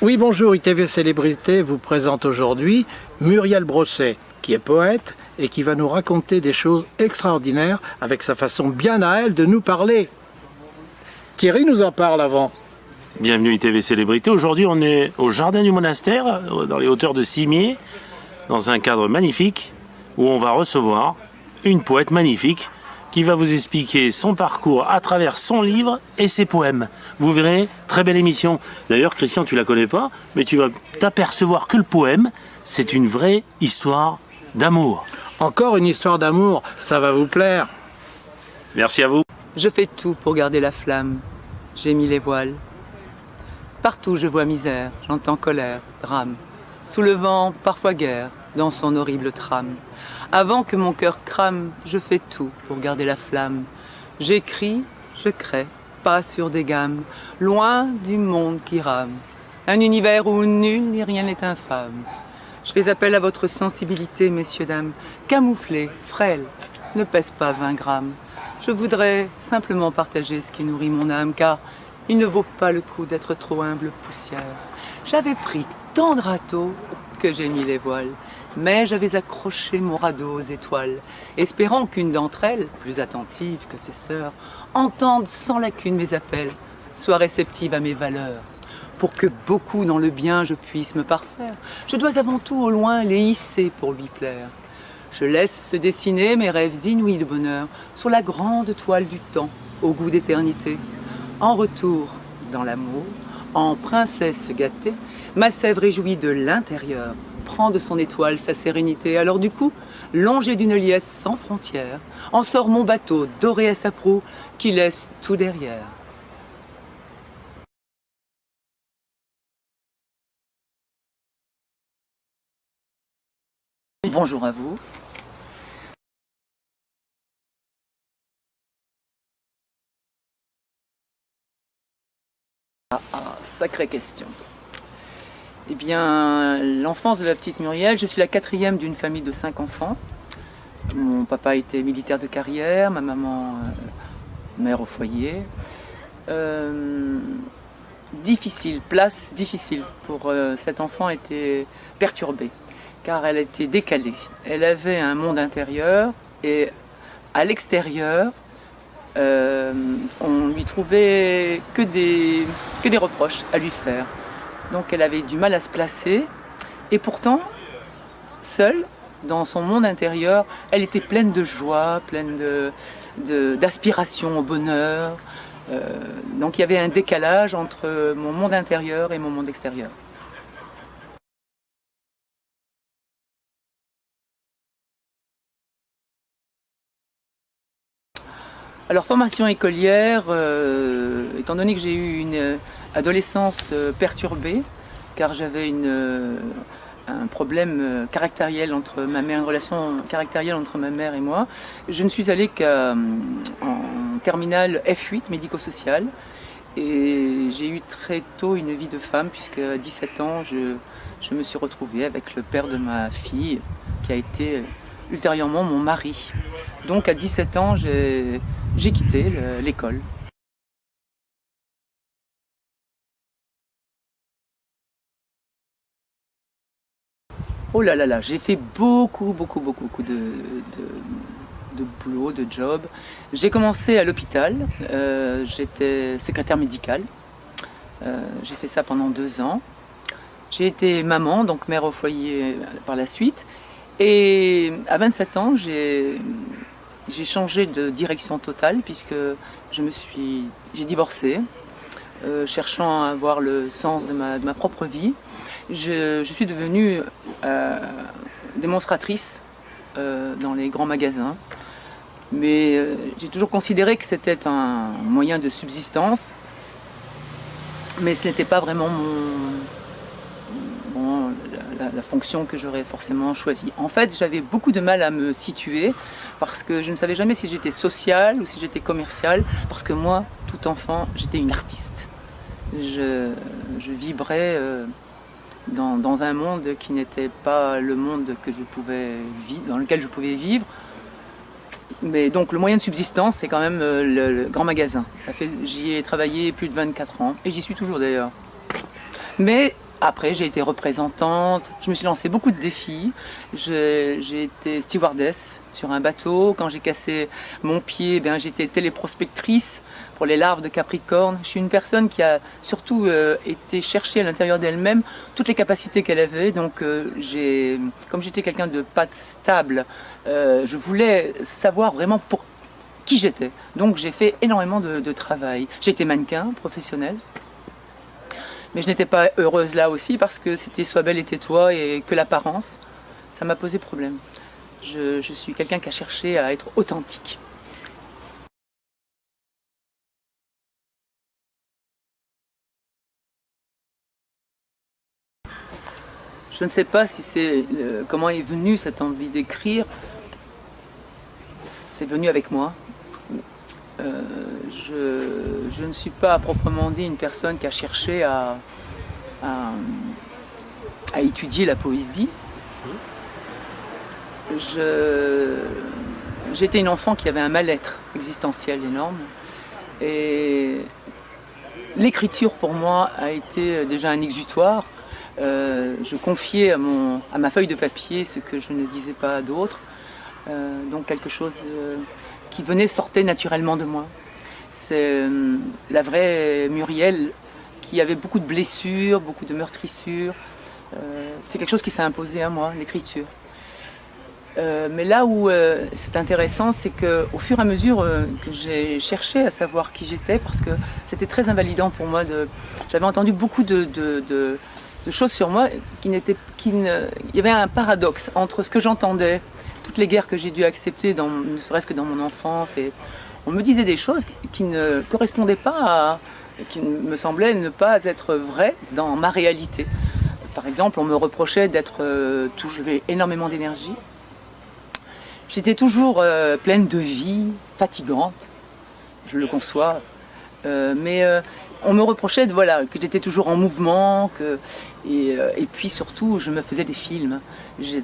Oui, bonjour, ITV Célébrité vous présente aujourd'hui Muriel Brosset, qui est poète et qui va nous raconter des choses extraordinaires avec sa façon bien à elle de nous parler. Thierry nous en parle avant. Bienvenue ITV Célébrité. Aujourd'hui, on est au Jardin du Monastère, dans les hauteurs de Cimiez, dans un cadre magnifique, où on va recevoir une poète magnifique qui va vous expliquer son parcours à travers son livre et ses poèmes. Vous verrez, très belle émission. D'ailleurs, Christian, tu la connais pas, mais tu vas t'apercevoir que le poème, c'est une vraie histoire d'amour. Encore une histoire d'amour, ça va vous plaire. Merci à vous. Je fais tout pour garder la flamme. J'ai mis les voiles. Partout je vois misère, j'entends colère, drame. Sous le vent, parfois guerre, dans son horrible trame. Avant que mon cœur crame, je fais tout pour garder la flamme. J'écris, je crée, pas sur des gammes, loin du monde qui rame. Un univers où nul ni rien n'est infâme. Je fais appel à votre sensibilité, messieurs, dames. Camouflée, frêle, ne pèse pas 20 grammes. Je voudrais simplement partager ce qui nourrit mon âme, car il ne vaut pas le coup d'être trop humble poussière. J'avais pris tant de râteaux que j'ai mis les voiles, mais j'avais accroché mon radeau aux étoiles, espérant qu'une d'entre elles, plus attentive que ses sœurs, entende sans lacune mes appels, soit réceptive à mes valeurs. Pour que beaucoup dans le bien je puisse me parfaire, je dois avant tout au loin les hisser pour lui plaire. Je laisse se dessiner mes rêves inouïs de bonheur sur la grande toile du temps, au goût d'éternité. En retour, dans l'amour, en princesse gâtée, ma sève réjouie de l'intérieur prend de son étoile sa sérénité. Alors du coup, longé d'une liesse sans frontières, en sort mon bateau doré à sa proue qui laisse tout derrière. Bonjour à vous. Sacrée question. Eh bien, l'enfance de la petite Muriel, je suis la quatrième d'une famille de 5 enfants. Mon papa était militaire de carrière, ma maman mère au foyer. Place difficile pour cet enfant était perturbée, car elle était décalée. Elle avait un monde intérieur et à l'extérieur, on lui trouvait que des reproches à lui faire. Donc elle avait du mal à se placer et pourtant, seule, dans son monde intérieur, elle était pleine de joie, pleine d'aspiration au bonheur. Donc il y avait un décalage entre mon monde intérieur et mon monde extérieur. Alors, formation écolière, étant donné que j'ai eu une adolescence perturbée, car j'avais un problème caractériel entre ma mère, une relation caractérielle entre ma mère et moi, je ne suis allée qu'en terminale F8, médico-social, et j'ai eu très tôt une vie de femme, puisque à 17 ans, je me suis retrouvée avec le père de ma fille, qui a été ultérieurement mon mari. Donc à 17 ans, j'ai quitté l'école. Oh là là là, j'ai fait beaucoup de boulot, de job. J'ai commencé à l'hôpital, j'étais secrétaire médicale. J'ai fait ça pendant 2 ans. J'ai été maman, donc mère au foyer par la suite. Et à 27 ans, j'ai changé de direction totale puisque j'ai divorcé, cherchant à avoir le sens de ma propre vie. Je suis devenue démonstratrice dans les grands magasins, mais j'ai toujours considéré que c'était un moyen de subsistance, mais ce n'était pas vraiment la fonction que j'aurais forcément choisie. En fait, j'avais beaucoup de mal à me situer parce que je ne savais jamais si j'étais sociale ou si j'étais commerciale, parce que moi, tout enfant, j'étais une artiste. Je vibrais dans un monde qui n'était pas le monde dans lequel je pouvais vivre. Mais donc le moyen de subsistance, c'est quand même le grand magasin. J'y ai travaillé plus de 24 ans et j'y suis toujours d'ailleurs. Mais Après, j'ai été représentante, je me suis lancé beaucoup de défis. J'ai été stewardess sur un bateau. Quand j'ai cassé mon pied, j'étais téléprospectrice pour les larves de Capricorne. Je suis une personne qui a surtout été chercher à l'intérieur d'elle-même toutes les capacités qu'elle avait. Donc, comme j'étais quelqu'un de pas stable, je voulais savoir vraiment pour qui j'étais. Donc, j'ai fait énormément de travail. J'ai été mannequin professionnel. Mais je n'étais pas heureuse là aussi parce que c'était sois belle et tais-toi et que l'apparence, ça m'a posé problème. Je suis quelqu'un qui a cherché à être authentique. Je ne sais pas si comment est venue cette envie d'écrire. C'est venu avec moi. Je ne suis pas à proprement dit une personne qui a cherché à étudier la poésie. J'étais une enfant qui avait un mal-être existentiel énorme. Et l'écriture pour moi a été déjà un exutoire. Je confiais à ma feuille de papier ce que je ne disais pas à d'autres. Donc quelque chose qui sortait naturellement de moi. C'est la vraie Muriel qui avait beaucoup de blessures, beaucoup de meurtrissures. C'est quelque chose qui s'est imposé à moi, l'écriture. Mais là où c'est intéressant, c'est qu'au fur et à mesure que j'ai cherché à savoir qui j'étais, parce que c'était très invalidant pour moi, j'avais entendu beaucoup de choses sur moi il y avait un paradoxe entre ce que j'entendais, toutes les guerres que j'ai dû accepter, ne serait-ce que dans mon enfance, et on me disait des choses qui ne correspondaient pas qui me semblaient ne pas être vraies dans ma réalité. Par exemple, on me reprochait j'avais énormément d'énergie. J'étais toujours pleine de vie, fatigante, je le conçois, mais on me reprochait que j'étais toujours en mouvement, et puis surtout je me faisais des films. Je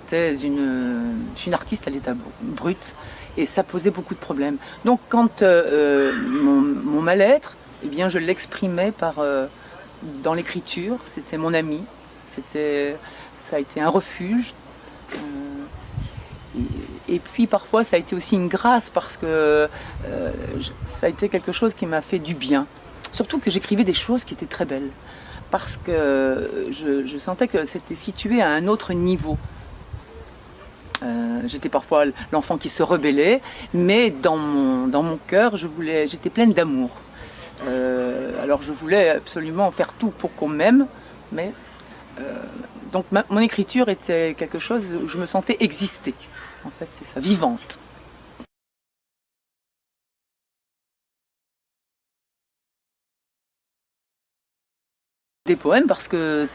suis une artiste à l'état brut, et ça posait beaucoup de problèmes. Donc quand mon mal-être, eh bien, je l'exprimais dans l'écriture, c'était mon ami, ça a été un refuge. Et puis parfois ça a été aussi une grâce parce que ça a été quelque chose qui m'a fait du bien. Surtout que j'écrivais des choses qui étaient très belles. Parce que je sentais que c'était situé à un autre niveau. J'étais parfois l'enfant qui se rebellait, mais dans mon cœur, j'étais pleine d'amour. Alors je voulais absolument faire tout pour qu'on m'aime, mais donc mon écriture était quelque chose où je me sentais exister. En fait, c'est ça, vivante. Des poèmes parce que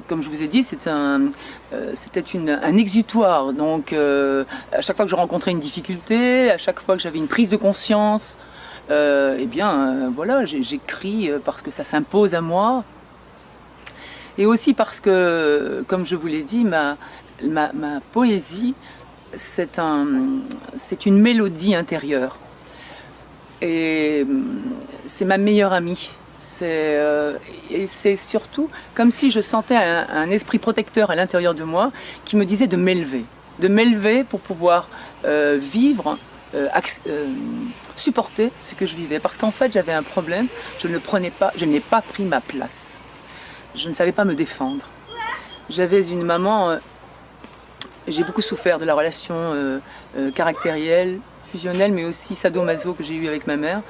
comme je vous ai dit, c'était un exutoire. Donc à chaque fois que je rencontrais une difficulté, à chaque fois que j'avais une prise de conscience, j'écris parce que ça s'impose à moi. Et aussi parce que, comme je vous l'ai dit, ma poésie, c'est une mélodie intérieure. Et c'est ma meilleure amie. Et c'est surtout comme si je sentais un esprit protecteur à l'intérieur de moi qui me disait de m'élever pour pouvoir vivre, supporter ce que je vivais. Parce qu'en fait, j'avais un problème, je n'ai pas pris ma place. Je ne savais pas me défendre. J'avais une maman, j'ai beaucoup souffert de la relation caractérielle, fusionnelle, mais aussi sadomaso que j'ai eue avec ma mère.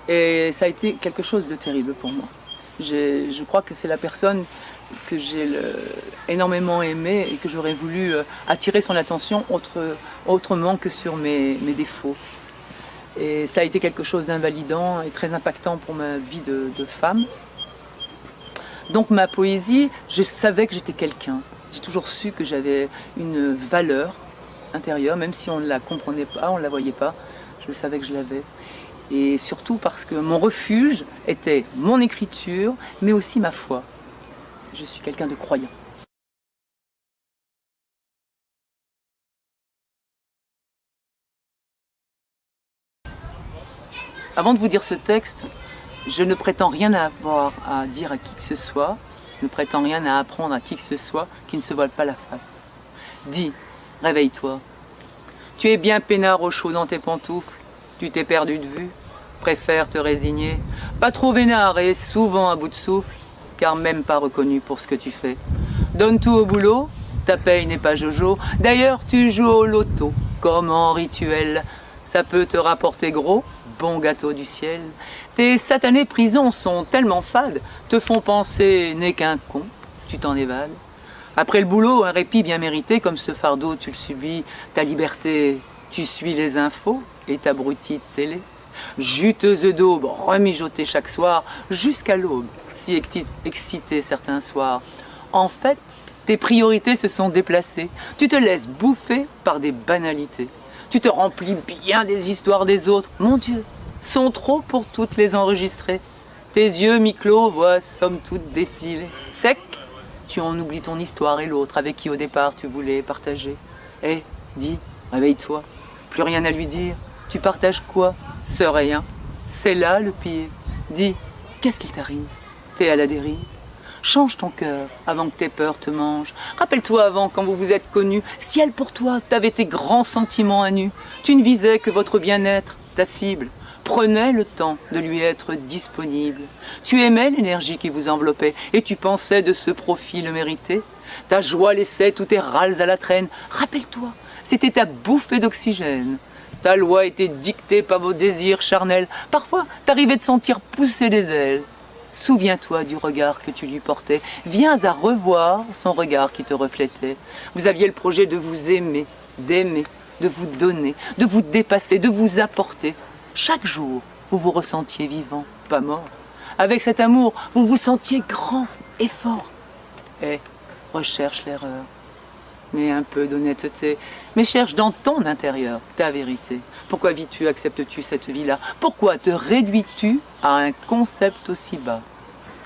Et ça a été quelque chose de terrible pour moi. Je crois que c'est la personne que j'ai énormément aimée et que j'aurais voulu attirer son attention autrement que sur mes défauts. Et ça a été quelque chose d'invalidant et très impactant pour ma vie de femme. Donc ma poésie, je savais que j'étais quelqu'un. J'ai toujours su que j'avais une valeur intérieure, même si on ne la comprenait pas, on ne la voyait pas. Je savais que je l'avais. Et surtout parce que mon refuge était mon écriture, mais aussi ma foi. Je suis quelqu'un de croyant. Avant de vous dire ce texte, je ne prétends rien avoir à dire à qui que ce soit. ne prétend rien à apprendre à qui que ce soit qui ne se voile pas la face. Dis, réveille-toi. Tu es bien peinard au chaud dans tes pantoufles, tu t'es perdu de vue, préfère te résigner, pas trop vénard et souvent à bout de souffle, car même pas reconnu pour ce que tu fais. Donne tout au boulot, ta paye n'est pas jojo, d'ailleurs tu joues au loto, comme en rituel, ça peut te rapporter gros, bon gâteau du ciel. Tes satanées prisons sont tellement fades, te font penser n'est qu'un con, tu t'en évades. Après le boulot, un répit bien mérité, comme ce fardeau tu le subis, ta liberté, tu suis les infos et t'abrutis de télé. Juteuse d'aube, remijotée chaque soir, jusqu'à l'aube, si excitée certains soirs. En fait, tes priorités se sont déplacées, tu te laisses bouffer par des banalités. Tu te remplis bien des histoires des autres, mon Dieu, sont trop pour toutes les enregistrer. Tes yeux mi-clos voient somme toute défiler. Sec, tu en oublies ton histoire et l'autre avec qui au départ tu voulais partager. Eh, dis, réveille-toi, plus rien à lui dire. Tu partages quoi? Ce rien. C'est là le pire. Dis, qu'est-ce qu'il t'arrive? T'es à la dérive. Change ton cœur avant que tes peurs te mangent. Rappelle-toi avant, quand vous vous êtes connus, ciel pour toi, t'avais tes grands sentiments à nu. Tu ne visais que votre bien-être, ta cible. Prenais le temps de lui être disponible. Tu aimais l'énergie qui vous enveloppait et tu pensais de ce profit le mériter. Ta joie laissait tous tes râles à la traîne. Rappelle-toi, c'était ta bouffée d'oxygène. Ta loi était dictée par vos désirs charnels. Parfois, t'arrivais de sentir pousser les ailes. Souviens-toi du regard que tu lui portais. Viens à revoir son regard qui te reflétait. Vous aviez le projet de vous aimer, d'aimer, de vous donner, de vous dépasser, de vous apporter. Chaque jour, vous vous ressentiez vivant, pas mort. Avec cet amour, vous vous sentiez grand et fort. Et recherche l'erreur. Mais un peu d'honnêteté. Mais cherche dans ton intérieur ta vérité. Pourquoi vis-tu, acceptes-tu cette vie-là? Pourquoi te réduis-tu à un concept aussi bas?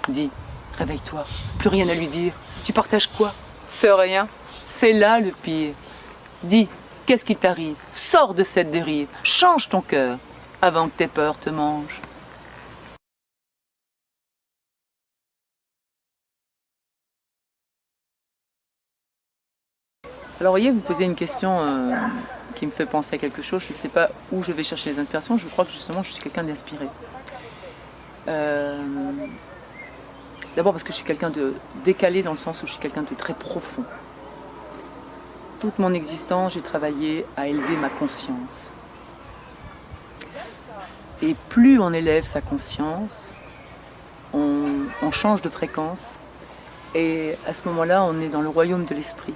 Dis, réveille-toi, plus rien à lui dire. Tu partages quoi? Ce rien, c'est là le pire. Dis, qu'est-ce qui t'arrive? Sors de cette dérive, change ton cœur avant que tes peurs te mangent. Alors voyez, vous posez une question qui me fait penser à quelque chose. Je ne sais pas où je vais chercher les inspirations. Je crois que justement je suis quelqu'un d'inspiré. D'abord parce que je suis quelqu'un de décalé dans le sens où je suis quelqu'un de très profond. Toute mon existence, j'ai travaillé à élever ma conscience. Et plus on élève sa conscience, on change de fréquence. Et à ce moment-là, on est dans le royaume de l'esprit.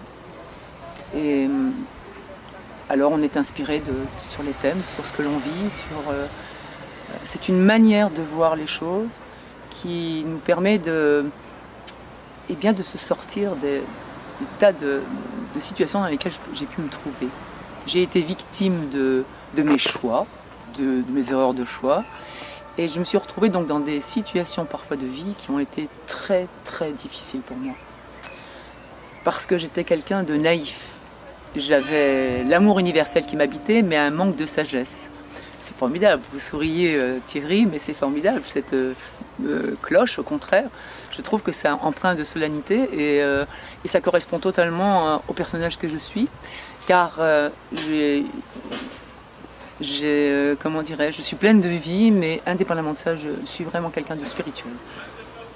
Et alors on est inspiré sur les thèmes, sur ce que l'on vit, c'est une manière de voir les choses qui nous permet de se sortir des tas de situations dans lesquelles j'ai pu me trouver. J'ai été victime de mes choix, de mes erreurs de choix, et je me suis retrouvée donc dans des situations parfois de vie qui ont été très très difficiles pour moi. Parce que j'étais quelqu'un de naïf. J'avais l'amour universel qui m'habitait, mais un manque de sagesse. C'est formidable, vous souriez Thierry, mais c'est formidable, cette cloche, au contraire. Je trouve que c'est empreint de solennité et ça correspond totalement au personnage que je suis, car je suis pleine de vie, mais indépendamment de ça, je suis vraiment quelqu'un de spirituel.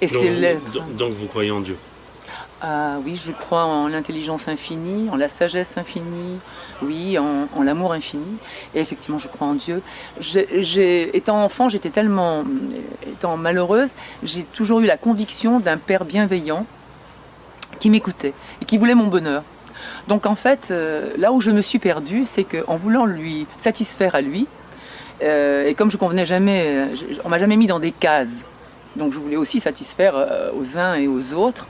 Et c'est l'être. Donc vous croyez en Dieu? Ah oui, je crois en l'intelligence infinie, en la sagesse infinie, oui, en l'amour infini. Et effectivement, je crois en Dieu. Étant enfant, étant malheureuse, j'ai toujours eu la conviction d'un père bienveillant qui m'écoutait et qui voulait mon bonheur. Donc en fait, là où je me suis perdue, c'est qu'en voulant lui satisfaire à lui, et comme je convenais jamais, on m'a jamais mis dans des cases, donc je voulais aussi satisfaire aux uns et aux autres.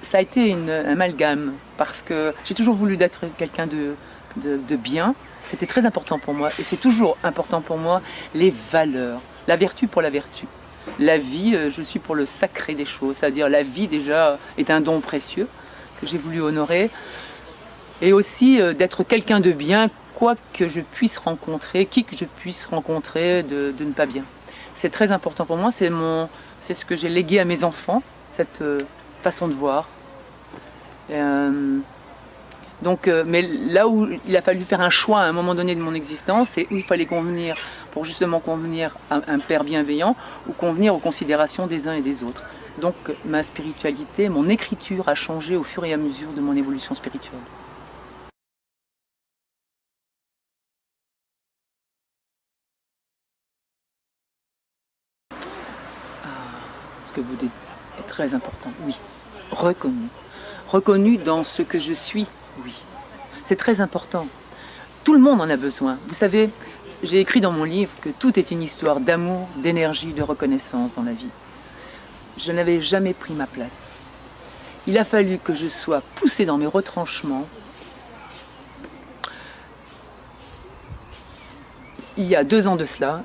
Ça a été un amalgame, parce que j'ai toujours voulu être quelqu'un de bien. C'était très important pour moi, et c'est toujours important pour moi, les valeurs, la vertu pour la vertu. La vie, je suis pour le sacré des choses, c'est-à-dire la vie déjà est un don précieux que j'ai voulu honorer, et aussi d'être quelqu'un de bien, quoi que je puisse rencontrer, qui que je puisse rencontrer de ne pas bien. C'est très important pour moi, c'est ce que j'ai légué à mes enfants, façon de voir. Mais là où il a fallu faire un choix à un moment donné de mon existence, c'est où il fallait convenir, pour justement convenir à un père bienveillant, ou convenir aux considérations des uns et des autres. Donc ma spiritualité, mon écriture a changé au fur et à mesure de mon évolution spirituelle. Ce que vous dites est très important, oui. Reconnu. Reconnu dans ce que je suis, oui. C'est très important. Tout le monde en a besoin. Vous savez, j'ai écrit dans mon livre que tout est une histoire d'amour, d'énergie, de reconnaissance dans la vie. Je n'avais jamais pris ma place. Il a fallu que je sois poussée dans mes retranchements. Il y a 2 ans de cela,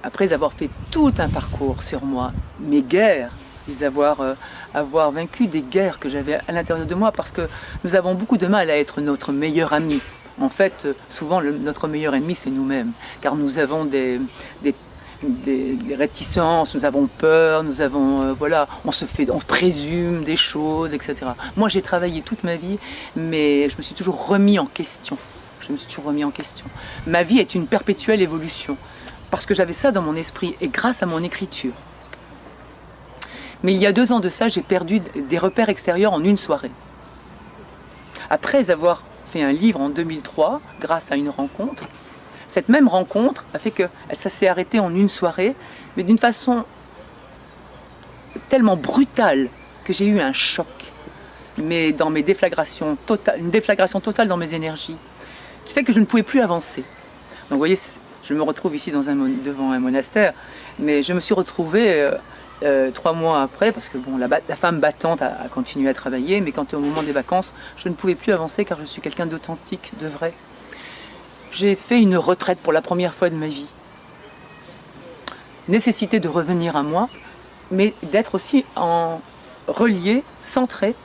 après avoir fait tout un parcours sur moi, mes guerres, avoir vaincu des guerres que j'avais à l'intérieur de moi, parce que nous avons beaucoup de mal à être notre meilleur ami. En fait, souvent, notre meilleur ennemi, c'est nous-mêmes, car nous avons des réticences, nous avons peur, nous avons, on présume des choses, etc. Moi, j'ai travaillé toute ma vie, mais je me suis toujours remis en question. Ma vie est une perpétuelle évolution, parce que j'avais ça dans mon esprit, et grâce à mon écriture. Mais il y a 2 ans de ça, j'ai perdu des repères extérieurs en une soirée. Après avoir fait un livre en 2003, grâce à une rencontre, cette même rencontre a fait que ça s'est arrêté en une soirée, mais d'une façon tellement brutale que j'ai eu un choc, mais dans mes déflagrations totales, une déflagration totale dans mes énergies, qui fait que je ne pouvais plus avancer. Donc vous voyez, je me retrouve ici devant un monastère, mais je me suis retrouvée 3 mois après, parce que bon, la femme battante a continué à travailler, mais quand au moment des vacances, je ne pouvais plus avancer car je suis quelqu'un d'authentique, de vrai. J'ai fait une retraite pour la première fois de ma vie. Nécessité de revenir à moi, mais d'être aussi relié, centré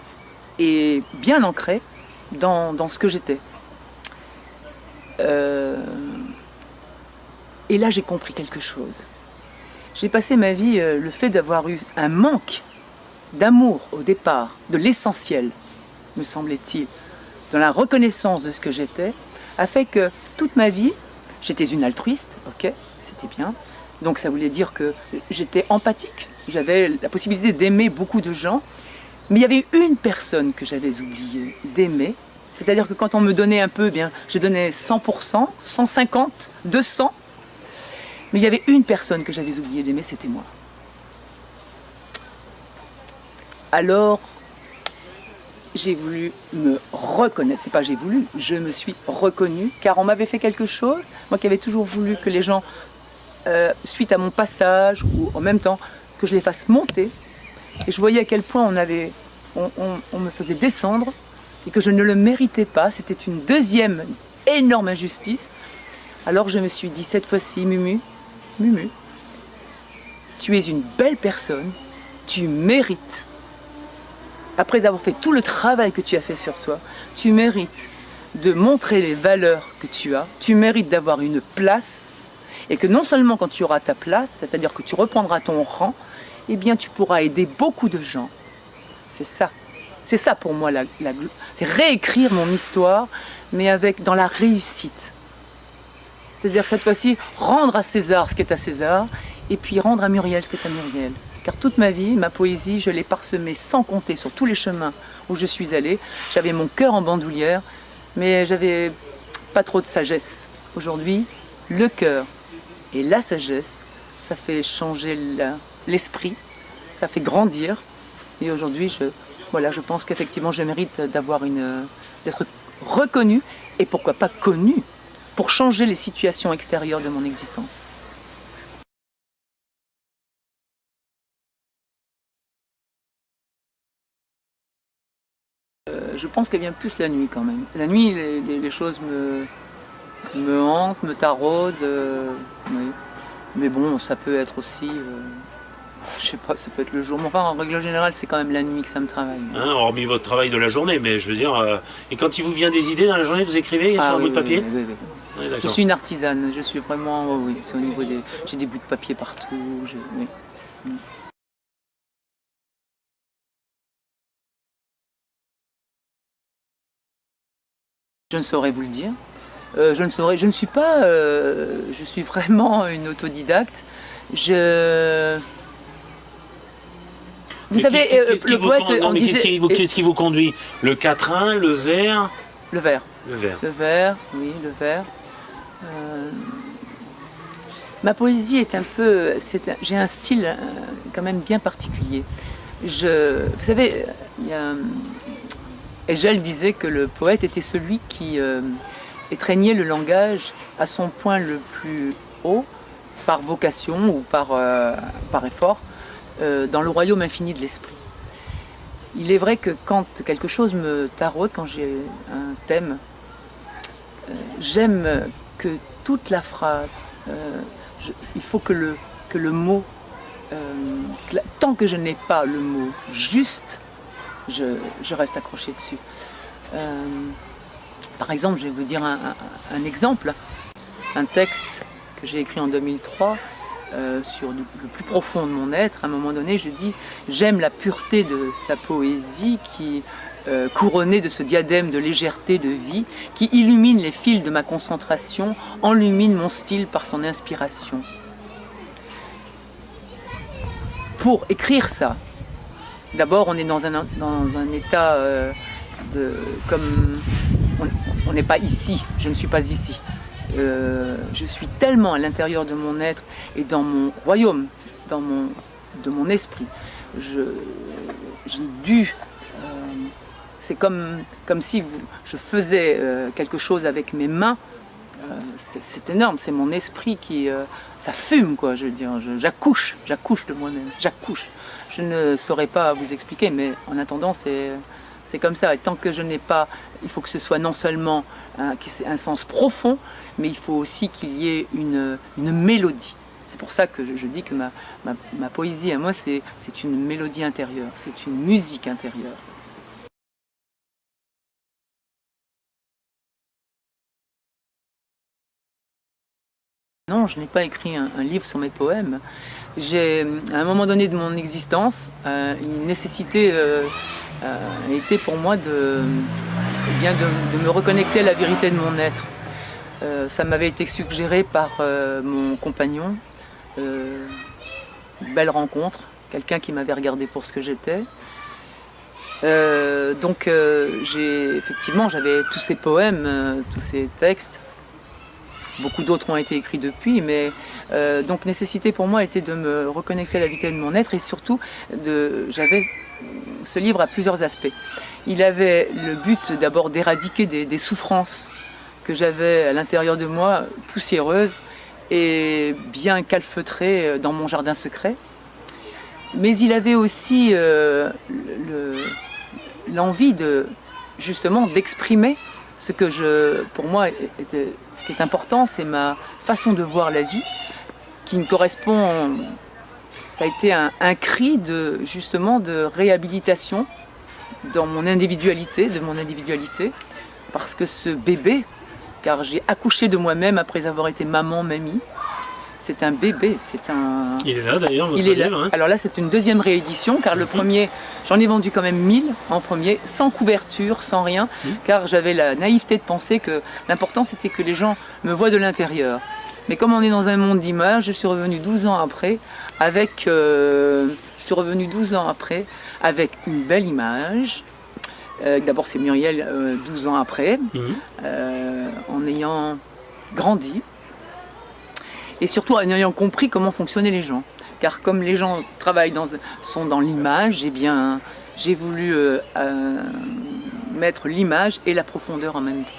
et bien ancré dans ce que j'étais. Et là, j'ai compris quelque chose. J'ai passé ma vie, le fait d'avoir eu un manque d'amour au départ, de l'essentiel, me semblait-il, dans la reconnaissance de ce que j'étais, a fait que toute ma vie, j'étais une altruiste, ok, c'était bien. Donc ça voulait dire que j'étais empathique, j'avais la possibilité d'aimer beaucoup de gens, mais il y avait une personne que j'avais oublié d'aimer. C'est-à-dire que quand on me donnait un peu, bien, je donnais 100%, 150, 200. Mais il y avait une personne que j'avais oublié d'aimer, c'était moi. Alors, j'ai voulu me reconnaître. C'est pas j'ai voulu, je me suis reconnue, car on m'avait fait quelque chose. Moi qui avais toujours voulu que les gens, suite à mon passage, ou en même temps, que je les fasse monter. Et je voyais à quel point on me faisait descendre, et que je ne le méritais pas. C'était une deuxième énorme injustice. Alors je me suis dit, cette fois-ci, Mumu, tu es une belle personne, tu mérites, après avoir fait tout le travail que tu as fait sur toi, tu mérites de montrer les valeurs que tu mérites d'avoir une place, et que non seulement quand tu auras ta place, c'est-à-dire que tu reprendras ton rang, eh bien tu pourras aider beaucoup de gens. C'est ça pour moi, c'est réécrire mon histoire, mais dans la réussite. C'est-à-dire que cette fois-ci, rendre à César ce qui est à César, et puis rendre à Muriel ce qui est à Muriel. Car toute ma vie, ma poésie, je l'ai parsemée sans compter sur tous les chemins où je suis allée. J'avais mon cœur en bandoulière, mais j'avais pas trop de sagesse. Aujourd'hui, le cœur et la sagesse, ça fait changer l'esprit, ça fait grandir. Et aujourd'hui, je pense qu'effectivement, je mérite d'être reconnue, et pourquoi pas connue, pour changer les situations extérieures de mon existence. Je pense qu'elle vient plus la nuit quand même. La nuit, les choses me hantent, me taraudent. Oui. Mais bon, ça peut être aussi... je sais pas, ça peut être le jour. Mais enfin, en règle générale, c'est quand même la nuit que ça me travaille. Hein, hormis votre travail de la journée, mais je veux dire... et quand il vous vient des idées dans la journée, vous écrivez sur un bout de papier? Oui. Ouais, je suis une artisane, je suis vraiment... oui, c'est au niveau des... J'ai des bouts de papier partout. Oui. Je ne saurais vous le dire. Je ne suis pas... je suis vraiment une autodidacte. Vous savez, le poète, on disait... Qu'est-ce qui vous conduit? Le quatrain, le vers? Le vers. Le vers. Le vers, oui, le vers. Ma poésie est un peu... j'ai un style quand même bien particulier. Vous savez, Hegel disait que le poète était celui qui étreignait le langage à son point le plus haut, par vocation ou par effort, dans le royaume infini de l'esprit. Il est vrai que quand quelque chose me taraude, quand j'ai un thème, j'aime que toute la phrase, il faut que le mot, tant que je n'ai pas le mot juste, je reste accroché dessus. Par exemple, je vais vous dire un exemple, un texte que j'ai écrit en 2003, sur le plus profond de mon être. À un moment donné, je dis « J'aime la pureté de sa poésie qui, couronnée de ce diadème de légèreté de vie, qui illumine les fils de ma concentration, enlumine mon style par son inspiration. » Pour écrire ça, d'abord on est dans un état comme... On n'est pas ici, je ne suis pas ici. Je suis tellement à l'intérieur de mon être et dans mon royaume, de mon esprit. J'ai dû... c'est comme si je faisais quelque chose avec mes mains. C'est énorme, c'est mon esprit qui... ça fume, quoi, je veux dire. J'accouche de moi-même, j'accouche. Je ne saurais pas vous expliquer, mais en attendant, c'est comme ça. Et tant que je n'ai pas... Il faut que ce soit non seulement un sens profond, mais il faut aussi qu'il y ait une mélodie. C'est pour ça que je dis que ma poésie, à moi, c'est une mélodie intérieure, c'est une musique intérieure. Non, je n'ai pas écrit un livre sur mes poèmes. J'ai, à un moment donné de mon existence, une nécessité était pour moi de me reconnecter à la vérité de mon être. Ça m'avait été suggéré par mon compagnon. Belle rencontre, quelqu'un qui m'avait regardé pour ce que j'étais. Donc effectivement, j'avais tous ces poèmes, tous ces textes. Beaucoup d'autres ont été écrits depuis, mais donc nécessité pour moi était de me reconnecter à la vérité de mon être et surtout j'avais ce livre a plusieurs aspects. Il avait le but d'abord d'éradiquer des souffrances que j'avais à l'intérieur de moi, poussiéreuses et bien calfeutrées dans mon jardin secret. Mais il avait aussi l'envie justement d'exprimer ce que pour moi, ce qui est important, c'est ma façon de voir la vie, qui me correspond. Ça a été un cri justement de réhabilitation dans mon individualité, parce que ce bébé, car j'ai accouché de moi-même après avoir été maman, mamie, c'est un bébé, c'est un... Il est là d'ailleurs, votre livre, livre. Hein. Alors là, c'est une deuxième réédition, car le premier, j'en ai vendu quand même 1000 en premier, sans couverture, sans rien, car j'avais la naïveté de penser que l'important c'était que les gens me voient de l'intérieur. Mais comme on est dans un monde d'images, je suis revenue 12 ans après avec une belle image. D'abord c'est Muriel 12 ans après, en ayant grandi. Et surtout en ayant compris comment fonctionnaient les gens. Car comme les gens sont dans l'image, eh bien, j'ai voulu mettre l'image et la profondeur en même temps.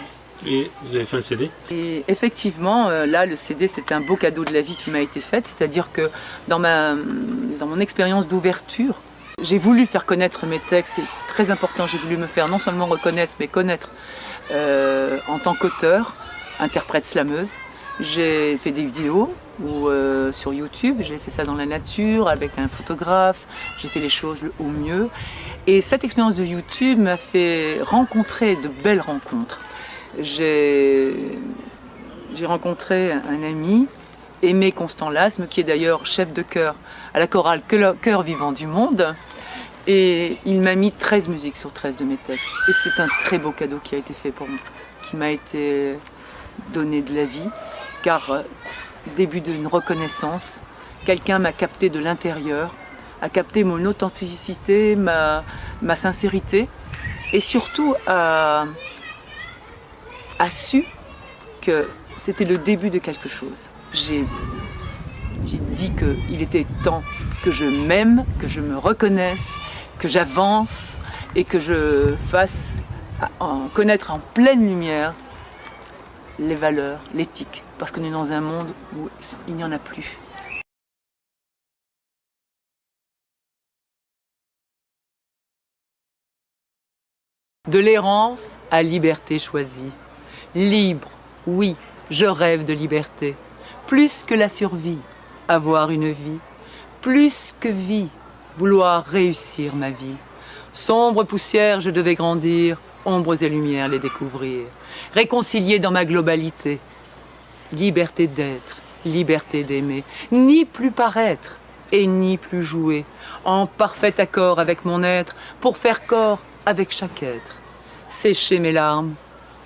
Et vous avez fait un CD? Et effectivement, là, le CD, c'est un beau cadeau de la vie qui m'a été fait. C'est-à-dire que dans mon expérience d'ouverture, j'ai voulu faire connaître mes textes. C'est très important, j'ai voulu me faire non seulement reconnaître, mais connaître en tant qu'auteur, interprète slameuse. J'ai fait des vidéos sur YouTube, j'ai fait ça dans la nature avec un photographe, j'ai fait les choses au mieux. Et cette expérience de YouTube m'a fait rencontrer de belles rencontres. J'ai rencontré un ami, Aimé Constant Lasme, qui est d'ailleurs chef de chœur à la chorale Chœur Vivant du Monde. Et il m'a mis 13 musiques sur 13 de mes textes. Et c'est un très beau cadeau qui a été fait pour moi. qui m'a été donnée de la vie, car début d'une reconnaissance, quelqu'un m'a capté de l'intérieur, a capté mon authenticité, ma sincérité, et surtout a su que c'était le début de quelque chose. J'ai dit qu'il était temps que je m'aime, que je me reconnaisse, que j'avance et que je fasse connaître en pleine lumière les valeurs, l'éthique, parce qu'on est dans un monde où il n'y en a plus. De l'errance à liberté choisie. Libre, oui, je rêve de liberté. Plus que la survie, avoir une vie. Plus que vie, vouloir réussir ma vie. Sombre poussière, je devais grandir, ombres et lumières les découvrir. Réconcilier dans ma globalité. Liberté d'être, liberté d'aimer. Ni plus paraître et ni plus jouer. En parfait accord avec mon être, pour faire corps avec chaque être. Sécher mes larmes,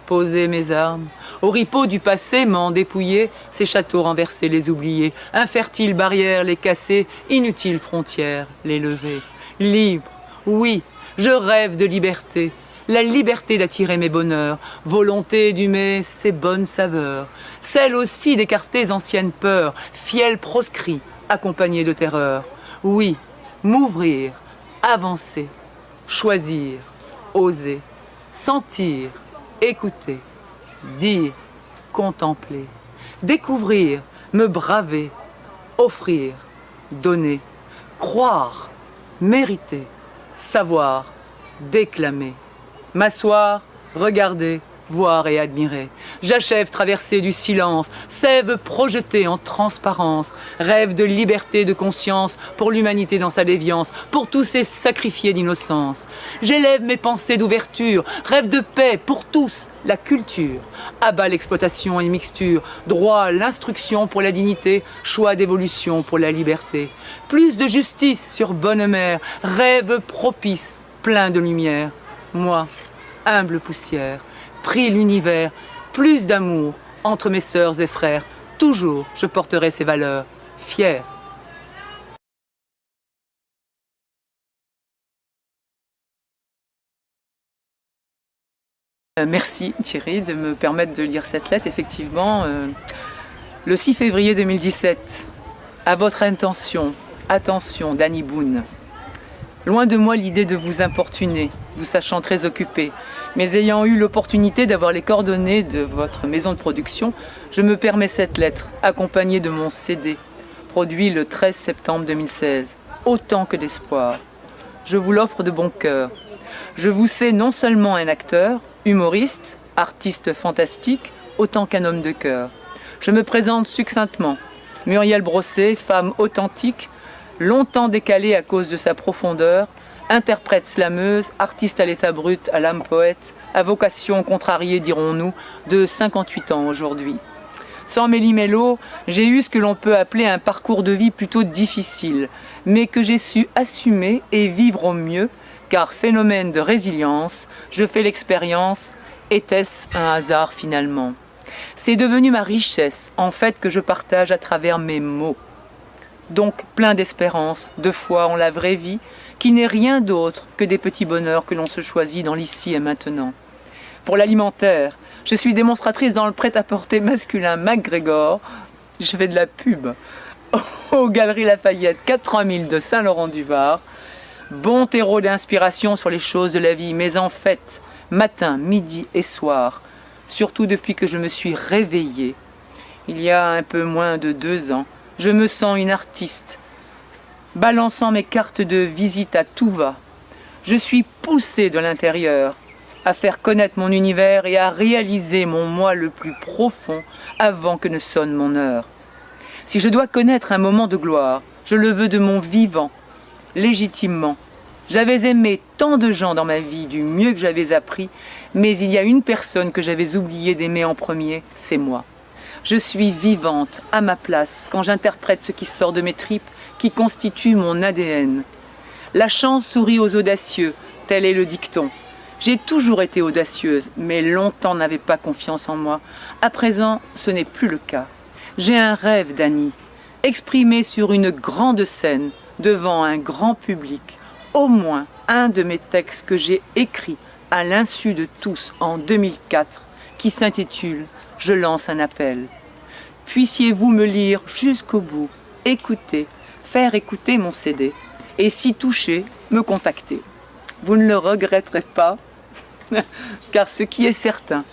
poser mes armes, au ripot du passé m'en dépouiller, ces châteaux renversés les oublier, infertiles barrières les casser, inutiles frontières les lever. Libre, oui, je rêve de liberté, la liberté d'attirer mes bonheurs, volonté d'humer ses bonnes saveurs, celle aussi d'écarter anciennes peurs, fiel proscrit, accompagné de terreur. Oui, m'ouvrir, avancer, choisir, oser, sentir, écouter, dire, contempler, découvrir, me braver, offrir, donner, croire, mériter, savoir, déclamer, m'asseoir, regarder, voir et admirer. J'achève traversée du silence, sève projetée en transparence, rêve de liberté de conscience pour l'humanité dans sa déviance, pour tous ces sacrifiés d'innocence. J'élève mes pensées d'ouverture, rêve de paix pour tous, la culture. Abat l'exploitation et mixture, droit à l'instruction pour la dignité, choix d'évolution pour la liberté. Plus de justice sur bonne mère, rêve propice, plein de lumière. Moi, humble poussière, prie l'univers, plus d'amour entre mes sœurs et frères. Toujours je porterai ces valeurs, fière. Merci Thierry de me permettre de lire cette lettre. Effectivement, le 6 février 2017, à votre intention, attention, Danny Boone. Loin de moi l'idée de vous importuner, vous sachant très occupé, mais ayant eu l'opportunité d'avoir les coordonnées de votre maison de production, je me permets cette lettre, accompagnée de mon CD, produit le 13 septembre 2016. Autant que d'espoir. Je vous l'offre de bon cœur. Je vous sais non seulement un acteur, humoriste, artiste fantastique, autant qu'un homme de cœur. Je me présente succinctement. Muriel Brosset, femme authentique, longtemps décalée à cause de sa profondeur, interprète slameuse, artiste à l'état brut, à l'âme poète, à vocation contrariée, dirons-nous, de 58 ans aujourd'hui. Sans méli-mélo, j'ai eu ce que l'on peut appeler un parcours de vie plutôt difficile, mais que j'ai su assumer et vivre au mieux, car phénomène de résilience, je fais l'expérience, était-ce un hasard finalement? C'est devenu ma richesse, en fait, que je partage à travers mes mots. Donc plein d'espérance, de foi en la vraie vie, qui n'est rien d'autre que des petits bonheurs que l'on se choisit dans l'ici et maintenant. Pour l'alimentaire, je suis démonstratrice dans le prêt-à-porter masculin MacGregor, je fais de la pub, aux Galeries Lafayette 80 000 de Saint-Laurent-du-Var, bon terreau d'inspiration sur les choses de la vie, mais en fait, matin, midi et soir, surtout depuis que je me suis réveillée, il y a un peu moins de 2 ans, je me sens une artiste, balançant mes cartes de visite à tout va. Je suis poussée de l'intérieur à faire connaître mon univers et à réaliser mon moi le plus profond avant que ne sonne mon heure. Si je dois connaître un moment de gloire, je le veux de mon vivant, légitimement. J'avais aimé tant de gens dans ma vie du mieux que j'avais appris, mais il y a une personne que j'avais oublié d'aimer en premier, c'est moi. Je suis vivante, à ma place, quand j'interprète ce qui sort de mes tripes, qui constitue mon ADN. La chance sourit aux audacieux, tel est le dicton. J'ai toujours été audacieuse, mais longtemps n'avais pas confiance en moi. À présent, ce n'est plus le cas. J'ai un rêve, Dany, exprimé sur une grande scène, devant un grand public, au moins un de mes textes que j'ai écrit à l'insu de tous en 2004, qui s'intitule « Je lance un appel ». Puissiez-vous me lire jusqu'au bout, écouter, faire écouter mon CD, et si touché, me contacter. Vous ne le regretterez pas, car ce qui est certain,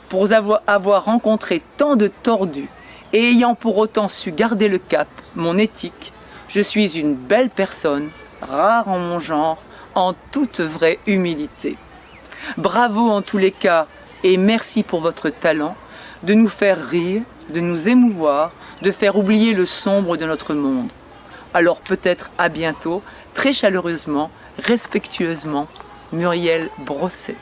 pour avoir rencontré tant de tordus, et ayant pour autant su garder le cap, mon éthique, je suis une belle personne, rare en mon genre, en toute vraie humilité. Bravo en tous les cas, et merci pour votre talent de nous faire rire, de nous émouvoir, de faire oublier le sombre de notre monde. Alors peut-être à bientôt, très chaleureusement, respectueusement, Muriel Brosset.